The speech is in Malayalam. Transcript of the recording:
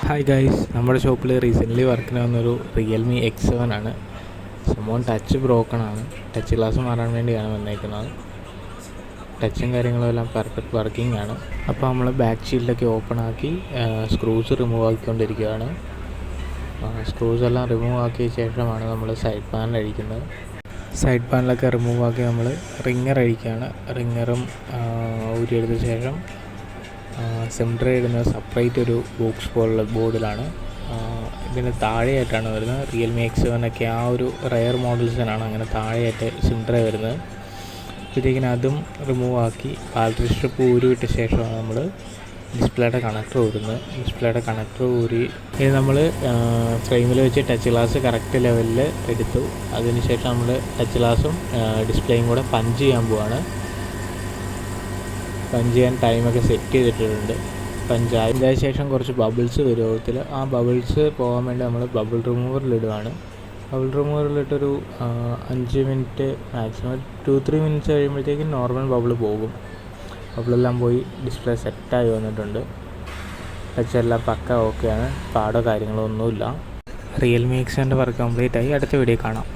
ഹായ് ഗൈസ്, നമ്മുടെ ഷോപ്പിൽ റീസെൻ്റ്ലി വർക്കിന് വന്നൊരു റിയൽമി X7 ആണ്. സംഭവം ടച്ച് ബ്രോക്കൺ ആണ്. ടച്ച് ഗ്ലാസ് മാറാൻ വേണ്ടിയാണ് വന്നേക്കുന്നത്. ടച്ചും കാര്യങ്ങളും എല്ലാം പെർഫെക്റ്റ് വർക്കിംഗ് ആണ്. അപ്പോൾ നമ്മൾ ബാക്ക് ഷീൽഡൊക്കെ ഓപ്പൺ ആക്കി സ്ക്രൂസ് റിമൂവ് ആക്കിക്കൊണ്ടിരിക്കുകയാണ്. സ്ക്രൂസ് എല്ലാം റിമൂവ് ആക്കിയ ശേഷമാണ് നമ്മൾ സൈഡ് പാനൽ അഴിക്കുന്നത്. സൈഡ് പാനലൊക്കെ റിമൂവ് ആക്കി നമ്മൾ റിങ്ങർ അഴിക്കുകയാണ്. റിങ്ങറും ഊരിയെടുത്ത ശേഷം സിംട്ര ഇടുന്നത് സെപ്പറേറ്റ് ഒരു ബോക്സ് പോലുള്ള ബോർഡിലാണ്. ഇതിന് താഴെയായിട്ടാണ് വരുന്നത്. റിയൽമി X7 ഒക്കെ ആ ഒരു റെയർ മോഡൽസിനാണ് അങ്ങനെ താഴെയായിട്ട് സിംട്ര വരുന്നത്. അപ്പോഴത്തേക്കിന് അതും റിമൂവ് ആക്കി ബാറ്ററി സ്ട്രിപ്പ് ഊരിവിട്ട ശേഷമാണ് നമ്മൾ ഡിസ്പ്ലേയുടെ കണക്ടർ ഊരുന്നത്. ഡിസ്പ്ലേയുടെ കണക്ടർ ഊരി ഇത് നമ്മൾ ഫ്രെയിമിൽ വെച്ച് ടച്ച് ഗ്ലാസ് കറക്റ്റ് ലെവലിൽ എടുത്തു. അതിനുശേഷം നമ്മൾ ടച്ച് ഗ്ലാസും ഡിസ്പ്ലേയും കൂടെ പഞ്ച് ചെയ്യാൻ പോവാണ്. പഞ്ച് ചെയ്യാൻ ടൈമൊക്കെ സെറ്റ് ചെയ്തിട്ടുണ്ട്. പഞ്ചായതിൻ്റെ ശേഷം കുറച്ച് ബബിൾസ് വരും ഓത്തിൽ. ആ ബബിൾസ് പോകാൻ വേണ്ടി നമ്മൾ ബബിൾ റിമൂവറിലിടുകയാണ്. ബബിൾ റിമൂവറിലിട്ടൊരു 5 മിനിറ്റ് മാക്സിമം 2-3 മിനിറ്റ്സ് കഴിയുമ്പോഴത്തേക്കും നോർമൽ ബബിൾ പോകും. ബബിളെല്ലാം പോയി ഡിസ്പ്ലേ സെറ്റായി വന്നിട്ടുണ്ട്. ടച്ചെല്ലാം പക്ക ഓക്കെയാണ്. പാടോ കാര്യങ്ങളോ ഒന്നുമില്ല. റിയൽമി X7 വർക്ക് കംപ്ലീറ്റ് ആയി. അടുത്ത വീഡിയോ കാണാം.